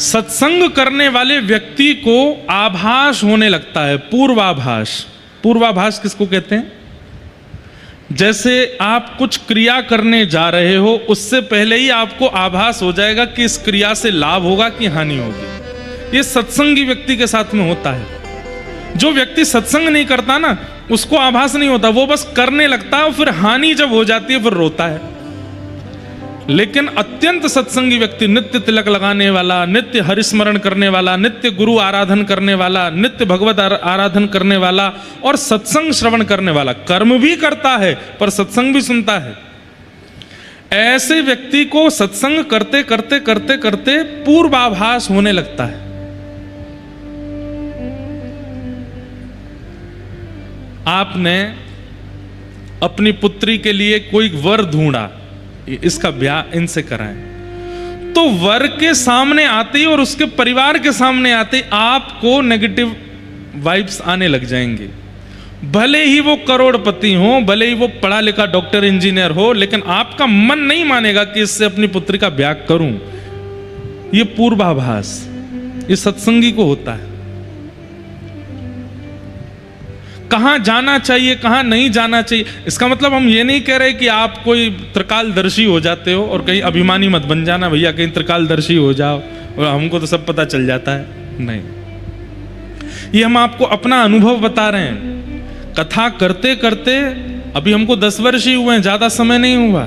सत्संग करने वाले व्यक्ति को आभास होने लगता है, पूर्वाभास। पूर्वाभास किसको कहते हैं? जैसे आप कुछ क्रिया करने जा रहे हो, उससे पहले ही आपको आभास हो जाएगा कि इस क्रिया से लाभ होगा कि हानि होगी। ये सत्संगी व्यक्ति के साथ में होता है। जो व्यक्ति सत्संग नहीं करता ना, उसको आभास नहीं होता, वो बस करने लगता है और फिर हानि जब हो जाती है फिर रोता है। लेकिन अत्यंत सत्संगी व्यक्ति, नित्य तिलक लगाने वाला, नित्य हरिस्मरण करने वाला, नित्य गुरु आराधन करने वाला, नित्य भगवत आराधन करने वाला और सत्संग श्रवण करने वाला, कर्म भी करता है पर सत्संग भी सुनता है, ऐसे व्यक्ति को सत्संग करते करते करते करते पूर्वाभास होने लगता है। आपने अपनी पुत्री के लिए कोई वर ढूंढा, इसका ब्याह इनसे कराएं, तो वर के सामने आते ही और उसके परिवार के सामने आते ही आपको नेगेटिव वाइब्स आने लग जाएंगे। भले ही वो करोड़पति हो, भले ही वो पढ़ा लिखा डॉक्टर इंजीनियर हो, लेकिन आपका मन नहीं मानेगा कि इससे अपनी पुत्री का ब्याह करूं। ये पूर्वाभास, ये सत्संगी को होता है। कहां जाना चाहिए, कहां नहीं जाना चाहिए, इसका मतलब हम ये नहीं कह रहे कि आप कोई त्रिकालदर्शी हो जाते हो और कहीं अभिमानी मत बन जाना, भैया कहीं त्रिकालदर्शी हो जाओ और हमको तो सब पता चल जाता है। नहीं, ये हम आपको अपना अनुभव बता रहे हैं। कथा करते करते अभी हमको 10 वर्ष ही हुए हैं, ज्यादा समय नहीं हुआ।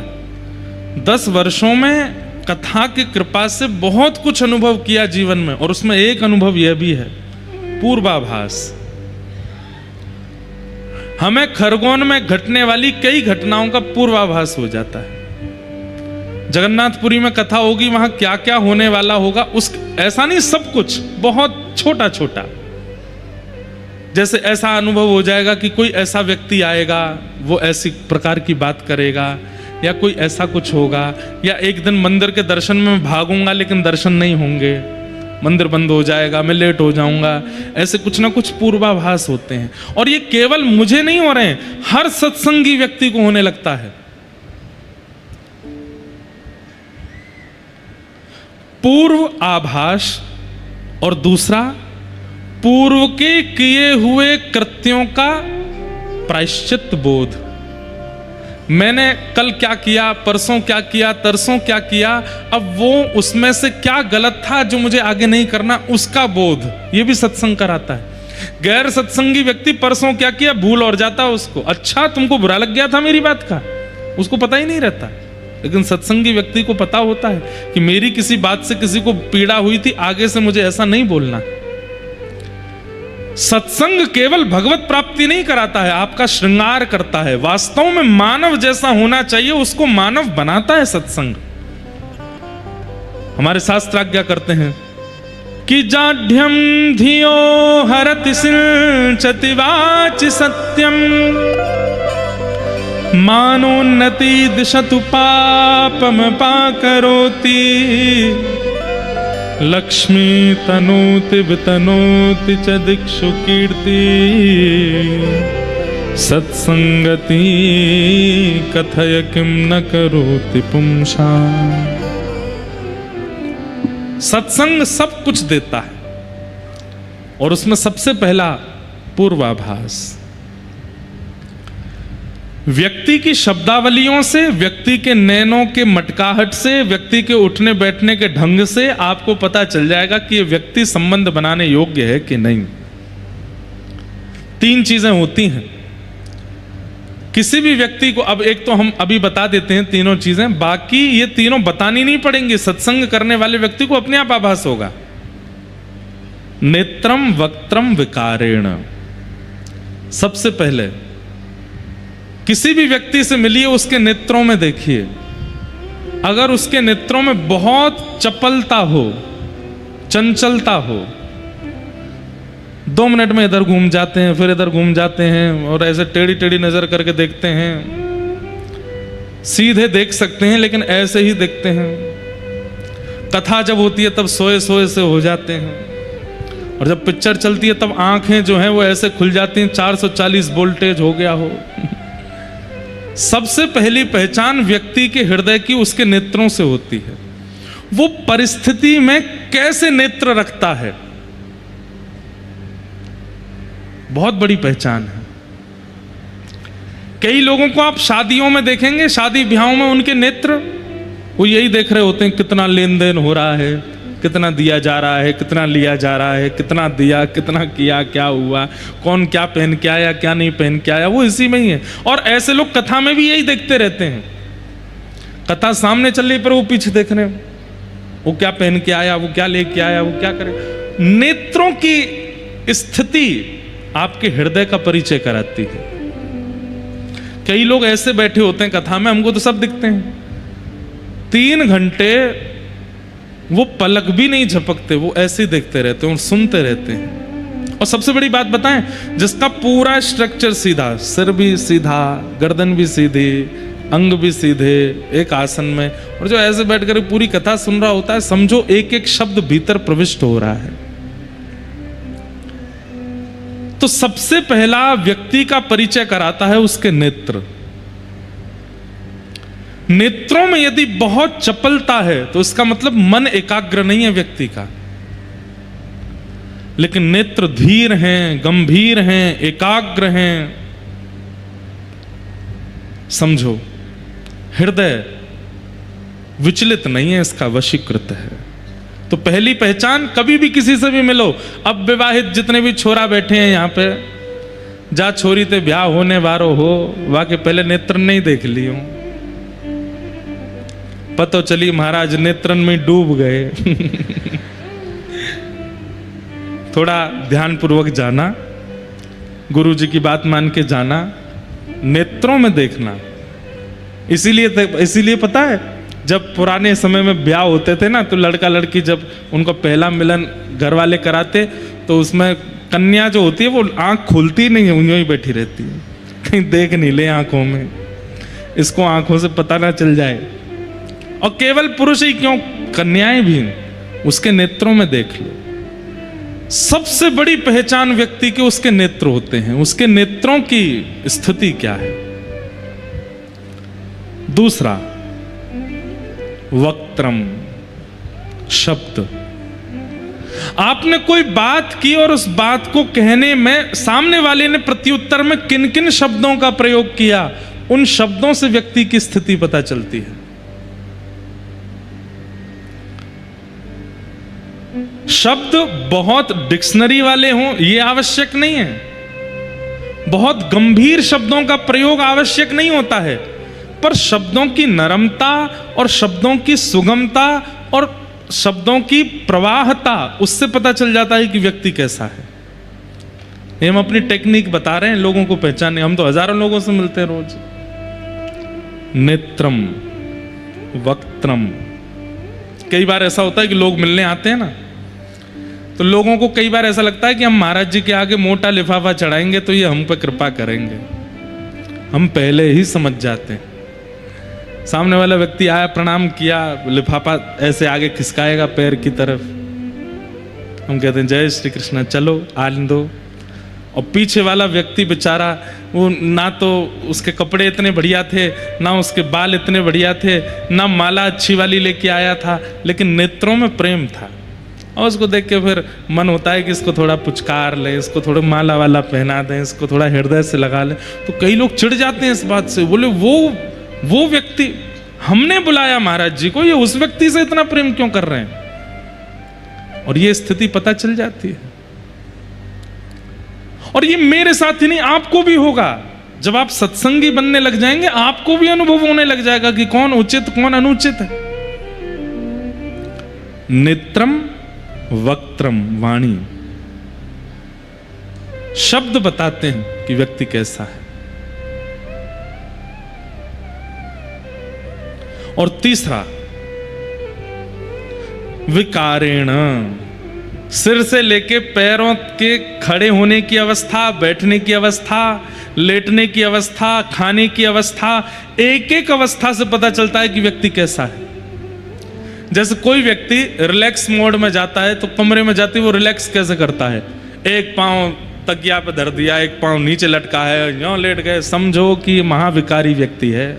10 वर्षों में कथा की कृपा से बहुत कुछ अनुभव किया जीवन में, और उसमें एक अनुभव यह भी है, पूर्वाभास। हमें खरगोन में घटने वाली कई घटनाओं का पूर्वाभास हो जाता है। जगन्नाथपुरी में कथा होगी, वहां क्या क्या होने वाला होगा, उस ऐसा नहीं, सब कुछ बहुत छोटा छोटा। जैसे ऐसा अनुभव हो जाएगा कि कोई ऐसा व्यक्ति आएगा, वो ऐसी प्रकार की बात करेगा, या कोई ऐसा कुछ होगा, या एक दिन मंदिर के दर्शन में भागूंगा लेकिन दर्शन नहीं होंगे, मंदिर बंद हो जाएगा, मैं लेट हो जाऊंगा। ऐसे कुछ ना कुछ पूर्वाभास होते हैं, और ये केवल मुझे नहीं हो रहे हैं, हर सत्संगी व्यक्ति को होने लगता है। पूर्व आभास और दूसरा पूर्व के किए हुए कृत्यों का प्रायश्चित बोध। मैंने कल क्या किया, परसों क्या किया, तरसों क्या किया, अब वो उसमें से क्या गलत था जो मुझे आगे नहीं करना, उसका बोध, ये भी सत्संग कराता है। गैर सत्संगी व्यक्ति परसों क्या किया भूल और जाता उसको, अच्छा तुमको बुरा लग गया था मेरी बात का, उसको पता ही नहीं रहता। लेकिन सत्संगी व्यक्ति को पता होता है कि मेरी किसी बात से किसी को पीड़ा हुई थी, आगे से मुझे ऐसा नहीं बोलना। सत्संग केवल भगवत प्राप्ति नहीं कराता है, आपका श्रृंगार करता है। वास्तव में मानव जैसा होना चाहिए, उसको मानव बनाता है सत्संग। हमारे शास्त्र आज्ञा करते हैं कि जाढ्यम धियो हरति सिंचति वाचि सत्यम, मानोन्नति दिशतु पापम पाकरोति, लक्ष्मी तनोति वितनोति च दिक्षु कीर्ति, सत्संगति कथय किम न करोति पुंसा। सत्संग सब कुछ देता है, और उसमें सबसे पहला पूर्वाभास। व्यक्ति की शब्दावलियों से, व्यक्ति के नैनों के मटकाहट से, व्यक्ति के उठने बैठने के ढंग से आपको पता चल जाएगा कि ये व्यक्ति संबंध बनाने योग्य है कि नहीं। 3 चीजें होती हैं किसी भी व्यक्ति को। अब एक तो हम अभी बता देते हैं तीनों चीजें, बाकी ये तीनों बतानी नहीं पड़ेंगी। सत्संग करने वाले व्यक्ति को अपने आप आभास होगा। नेत्रम वक्त्रम विकारेण। सबसे पहले किसी भी व्यक्ति से मिलिए, उसके नेत्रों में देखिए। अगर उसके नेत्रों में बहुत चपलता हो, चंचलता हो, 2 मिनट में इधर घूम जाते हैं, फिर इधर घूम जाते हैं, और ऐसे टेढ़ी टेढ़ी नजर करके देखते हैं। सीधे देख सकते हैं लेकिन ऐसे ही देखते हैं। कथा जब होती है तब सोए सोए से हो जाते हैं, और जब पिक्चर चलती है तब आंखें जो हैं वो ऐसे खुल जाती हैं, 440 वोल्टेज हो गया हो। सबसे पहली पहचान व्यक्ति के हृदय की उसके नेत्रों से होती है। वो परिस्थिति में कैसे नेत्र रखता है, बहुत बड़ी पहचान है। कई लोगों को आप शादियों में देखेंगे, शादी ब्याहों में उनके नेत्र वो यही देख रहे होते हैं, कितना लेन देन हो रहा है, कितना दिया जा रहा है, कितना लिया जा रहा है, कितना दिया, कितना किया, क्या हुआ, कौन क्या पहन के आया, क्या नहीं पहन के आया, वो इसी में ही है। और ऐसे लोग कथा में भी यही देखते रहते हैं, कथा सामने चल रही पर वो पीछे देख रहे हैं, वो क्या पहन के आया, वो क्या लेके आया, वो क्या करे। नेत्रों की स्थिति आपके हृदय का परिचय कराती है। कई लोग ऐसे बैठे होते हैं कथा में, हमको तो सब दिखते हैं, 3 घंटे वो पलक भी नहीं झपकते, वो ऐसे ही देखते रहते हैं और सुनते रहते हैं। और सबसे बड़ी बात बताएं, जिसका पूरा स्ट्रक्चर सीधा, सिर भी सीधा, गर्दन भी सीधी, अंग भी सीधे, एक आसन में, और जो ऐसे बैठकर पूरी कथा सुन रहा होता है, समझो एक एक शब्द भीतर प्रविष्ट हो रहा है। तो सबसे पहला व्यक्ति का परिचय कराता है उसके नेत्र। नेत्रों में यदि बहुत चपलता है तो इसका मतलब मन एकाग्र नहीं है व्यक्ति का। लेकिन नेत्र धीर हैं, गंभीर हैं, एकाग्र हैं, समझो हृदय विचलित नहीं है, इसका वशीकृत है। तो पहली पहचान, कभी भी किसी से भी मिलो, अब विवाहित जितने भी छोरा बैठे हैं यहाँ पे, जा छोरी ते ब्याह होने वारो हो, वाके पहले नेत्र नहीं देख लियो, पतो चली महाराज नेत्रन में डूब गए। थोड़ा ध्यान पूर्वक जाना, गुरु जी की बात मान के जाना, नेत्रों में देखना। इसीलिए पता है, जब पुराने समय में ब्याह होते थे ना, तो लड़का लड़की जब उनको पहला मिलन घर वाले कराते, तो उसमें कन्या जो होती है वो आंख खोलती नहीं है, यूं ही बैठी रहती है, कहीं देख नहीं ले आंखों में, इसको आंखों से पता ना चल जाए। और केवल पुरुष ही क्यों, कन्याएं भी उसके नेत्रों में देख लो। सबसे बड़ी पहचान व्यक्ति के उसके नेत्र होते हैं, उसके नेत्रों की स्थिति क्या है। दूसरा, वक्त्रम, शब्द। आपने कोई बात की और उस बात को कहने में सामने वाले ने प्रत्युत्तर में किन किन शब्दों का प्रयोग किया, उन शब्दों से व्यक्ति की स्थिति पता चलती है। शब्द बहुत डिक्शनरी वाले हों ये आवश्यक नहीं है, बहुत गंभीर शब्दों का प्रयोग आवश्यक नहीं होता है, पर शब्दों की नरमता और शब्दों की सुगमता और शब्दों की प्रवाहता, उससे पता चल जाता है कि व्यक्ति कैसा है। ये हम अपनी टेक्निक बता रहे हैं लोगों को पहचानने, हम तो हजारों लोगों से मिलते हैं रोज। नेत्रम, वक्त्रम। कई बार ऐसा होता है कि लोग मिलने आते हैं ना, तो लोगों को कई बार ऐसा लगता है कि हम महाराज जी के आगे मोटा लिफाफा चढ़ाएंगे तो ये हम पर कृपा करेंगे। हम पहले ही समझ जाते हैं, सामने वाला व्यक्ति आया, प्रणाम किया, लिफाफा ऐसे आगे खिसकाएगा पैर की तरफ, हम कहते हैं जय श्री कृष्ण, चलो आन दो। और पीछे वाला व्यक्ति बेचारा, वो ना तो उसके कपड़े इतने बढ़िया थे, ना उसके बाल इतने बढ़िया थे, ना माला अच्छी वाली लेके आया था, लेकिन नेत्रों में प्रेम था। और उसको देख के फिर मन होता है कि इसको थोड़ा पुचकार ले, इसको थोड़ा माला वाला पहना दें, इसको थोड़ा हृदय से लगा लें। तो कई लोग चिढ़ जाते हैं इस बात से, बोले वो व्यक्ति, हमने बुलाया महाराज जी को, ये उस व्यक्ति से इतना प्रेम क्यों कर रहे हैं। और ये स्थिति पता चल जाती है। और ये मेरे साथ ही नहीं, आपको भी होगा। जब आप सत्संगी बनने लग जाएंगे, आपको भी अनुभव होने लग जाएगा कि कौन उचित कौन अनुचित है। नेत्रम, वक्त्रम, वाणी, शब्द बताते हैं कि व्यक्ति कैसा है। और तीसरा, विकारेण, सिर से लेके पैरों के खड़े होने की अवस्था, बैठने की अवस्था, लेटने की अवस्था, खाने की अवस्था, एक एक अवस्था से पता चलता है कि व्यक्ति कैसा है। जैसे कोई व्यक्ति रिलैक्स मोड में जाता है तो कमरे में जाते वो रिलैक्स कैसे करता है, एक पांव तकिया पे धर दिया, एक पांव नीचे लटका है, यूं लेट गए, समझो कि महाविकारी व्यक्ति है।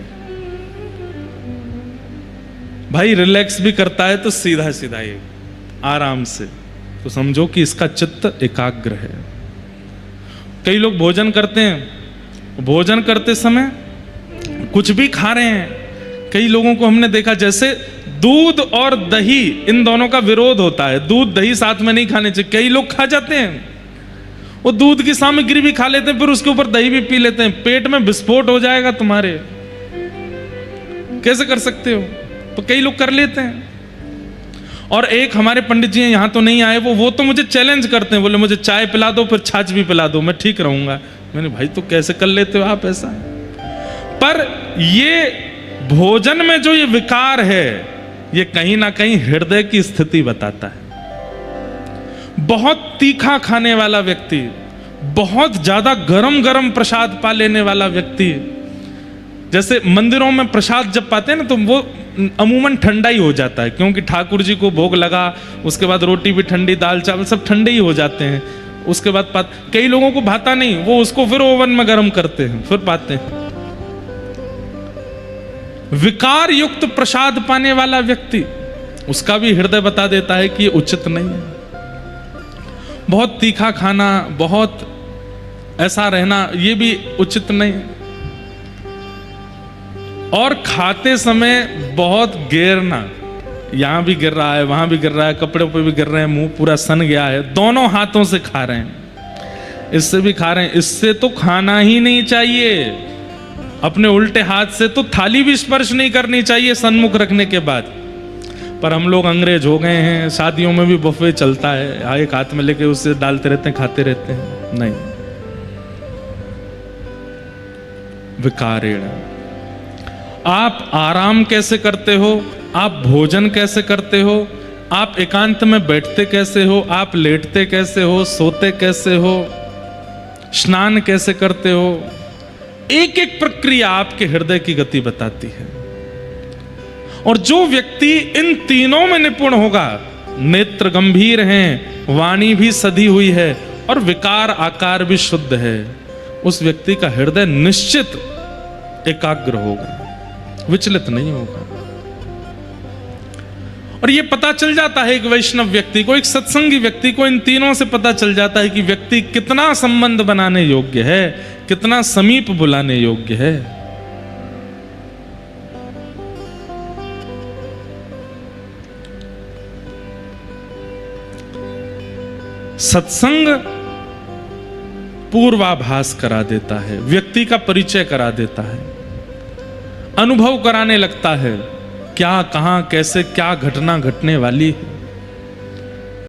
भाई रिलैक्स भी करता है तो सीधा सीधा ही आराम से, तो समझो कि इसका चित्त एकाग्र है। कई लोग भोजन करते हैं, भोजन करते समय कुछ भी खा रहे हैं। कई लोगों को हमने देखा, जैसे दूध और दही, इन दोनों का विरोध होता है, दूध दही साथ में नहीं खाने चाहिए। कई लोग खा जाते हैं, वो दूध की सामग्री भी खा लेते हैं, फिर उसके ऊपर दही भी पी लेते हैं। पेट में विस्फोट हो जाएगा तुम्हारे, कैसे कर सकते हो? तो कई लोग कर लेते हैं। और एक हमारे पंडित जी हैं, यहां तो नहीं आए, वो तो मुझे चैलेंज करते हैं, बोले मुझे चाय पिला दो फिर छाछ भी पिला दो, मैं ठीक रहूंगा। मैंने, भाई तो कैसे कर लेते हो आप ऐसा? पर ये भोजन में जो ये विकार है, ये कहीं ना कहीं हृदय की स्थिति बताता है। बहुत तीखा खाने वाला व्यक्ति, बहुत ज्यादा गरम गरम प्रसाद पा लेने वाला व्यक्ति, जैसे मंदिरों में प्रसाद जब पाते हैं ना, तो वो अमूमन ठंडा ही हो जाता है, क्योंकि ठाकुर जी को भोग लगा, उसके बाद रोटी भी ठंडी, दाल चावल सब ठंडे ही हो जाते हैं। उसके बाद कई लोगों को भाता नहीं, वो उसको फिर ओवन में गर्म करते हैं, फिर पाते हैं। विकार युक्त प्रसाद पाने वाला व्यक्ति, उसका भी हृदय बता देता है कि ये उचित नहीं है। बहुत तीखा खाना, बहुत ऐसा रहना, ये भी उचित नहीं है। और खाते समय बहुत गिरना, यहां भी गिर रहा है, वहां भी गिर रहा है, कपड़े पे भी गिर रहे हैं, मुंह पूरा सन गया है, दोनों हाथों से खा रहे हैं, इससे भी खा रहे हैं। इससे तो खाना ही नहीं चाहिए। अपने उल्टे हाथ से तो थाली भी स्पर्श नहीं करनी चाहिए सन्मुख रखने के बाद। पर हम लोग अंग्रेज हो गए हैं, शादियों में भी बफे चलता है, एक हाथ में लेके उससे डालते रहते हैं, खाते रहते हैं। नहीं, विकारेण। आप आराम कैसे करते हो, आप भोजन कैसे करते हो, आप एकांत में बैठते कैसे हो, आप लेटते कैसे हो, सोते कैसे हो, स्नान कैसे करते हो, एक एक प्रक्रिया आपके हृदय की गति बताती है। और जो व्यक्ति इन तीनों में निपुण होगा, नेत्र गंभीर हैं, वाणी भी सधी हुई है और विकार आकार भी शुद्ध है, उस व्यक्ति का हृदय निश्चित एकाग्र होगा, विचलित नहीं होगा। और यह पता चल जाता है एक वैष्णव व्यक्ति को, एक सत्संगी व्यक्ति को, इन तीनों से पता चल जाता है कि व्यक्ति कितना संबंध बनाने योग्य है, कितना समीप बुलाने योग्य है। सत्संग पूर्वाभास करा देता है, व्यक्ति का परिचय करा देता है, अनुभव कराने लगता है क्या, कहां, कैसे, क्या घटना घटने वाली है।